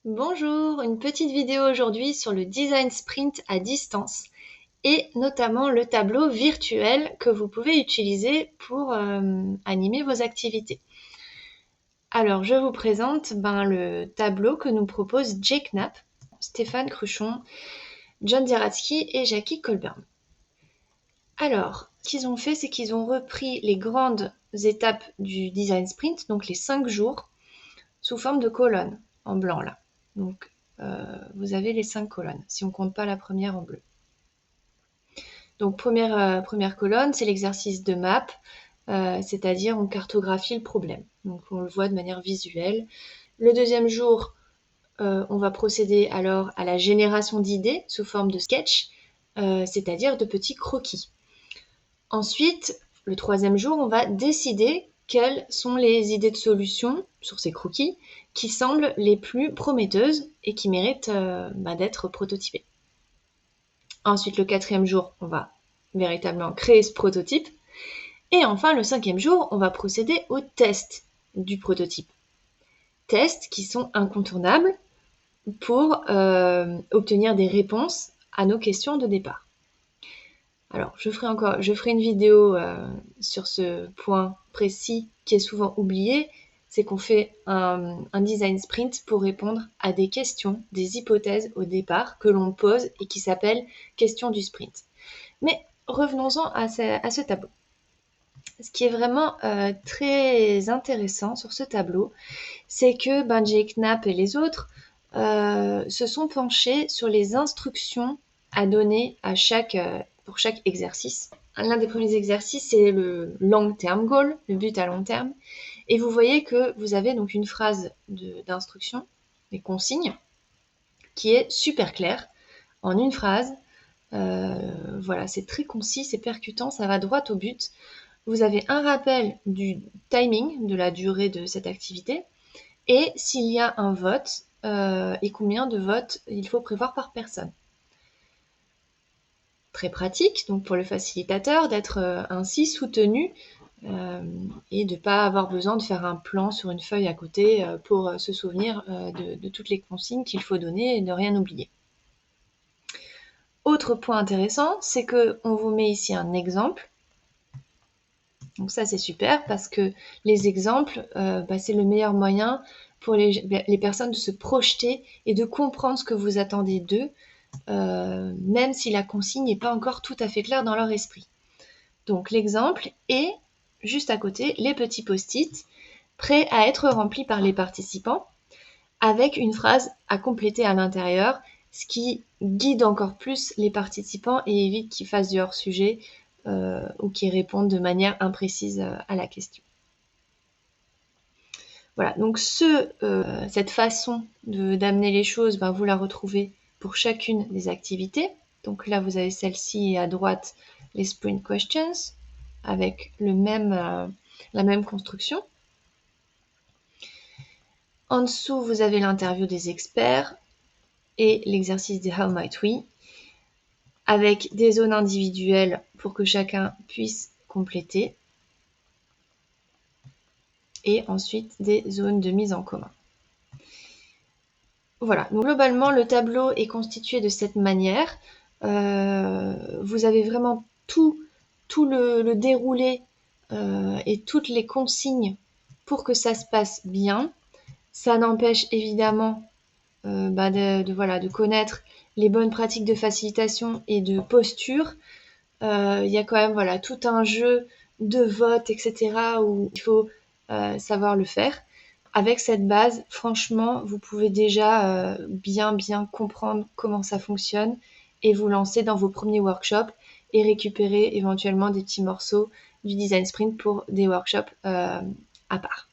Bonjour, une petite vidéo aujourd'hui sur le design sprint à distance et notamment le tableau virtuel que vous pouvez utiliser pour animer vos activités. Alors je vous présente le tableau que nous propose Jake Knapp, Stéphane Cruchon, John Diratsky et Jackie Colburn. Alors, ce qu'ils ont fait, c'est qu'ils ont repris les grandes étapes du design sprint, donc les 5 jours, sous forme de colonnes en blanc là. Donc vous avez les 5 colonnes, si on ne compte pas la première en bleu. Donc première colonne, c'est l'exercice de map, c'est-à-dire on cartographie le problème. Donc on le voit de manière visuelle. Le deuxième jour, on va procéder alors à la génération d'idées sous forme de sketch, c'est-à-dire de petits croquis. Ensuite, le troisième jour, on va décider quelles sont les idées de solutions sur ces croquis qui semblent les plus prometteuses et qui méritent d'être prototypées. Ensuite, le quatrième jour, on va véritablement créer ce prototype. Et enfin, le cinquième jour, on va procéder au test du prototype. Tests qui sont incontournables pour obtenir des réponses à nos questions de départ. Alors, je ferai une vidéo sur ce point précis qui est souvent oublié, c'est qu'on fait un design sprint pour répondre à des questions, des hypothèses au départ que l'on pose et qui s'appellent questions du sprint. Mais revenons-en à ce tableau. Ce qui est vraiment très intéressant sur ce tableau, c'est que Jake Knapp et les autres se sont penchés sur les instructions à donner pour chaque exercice. L'un des premiers exercices, c'est le long term goal, le but à long terme. Et vous voyez que vous avez donc une phrase d'instruction, des consignes, qui est super claire, en une phrase. Voilà, c'est très concis, c'est percutant, ça va droit au but. Vous avez un rappel du timing, de la durée de cette activité, et s'il y a un vote, et combien de votes il faut prévoir par personne. Très pratique, donc pour le facilitateur, d'être ainsi soutenu et de ne pas avoir besoin de faire un plan sur une feuille à côté pour se souvenir de toutes les consignes qu'il faut donner et ne rien oublier. Autre point intéressant, c'est qu'on vous met ici un exemple. Donc ça c'est super parce que les exemples, c'est le meilleur moyen pour les personnes de se projeter et de comprendre ce que vous attendez d'eux, même si la consigne n'est pas encore tout à fait claire dans leur esprit. Donc l'exemple est juste à côté, les petits post-it prêts à être remplis par les participants avec une phrase à compléter à l'intérieur, ce qui guide encore plus les participants et évite qu'ils fassent du hors-sujet ou qu'ils répondent de manière imprécise à la question. Voilà, donc cette façon d'amener les choses, vous la retrouvez pour chacune des activités. Donc là, vous avez celle-ci et à droite, les sprint questions, avec la même construction. En dessous, vous avez l'interview des experts et l'exercice des How Might We, avec des zones individuelles pour que chacun puisse compléter, et ensuite des zones de mise en commun. Voilà, donc globalement, le tableau est constitué de cette manière. Vous avez vraiment tout le déroulé et toutes les consignes pour que ça se passe bien. Ça n'empêche évidemment de connaître les bonnes pratiques de facilitation et de posture. Il y a quand même tout un jeu de vote, etc. où il faut savoir le faire. Avec cette base, franchement, vous pouvez déjà bien comprendre comment ça fonctionne et vous lancer dans vos premiers workshops et récupérer éventuellement des petits morceaux du design sprint pour des workshops à part.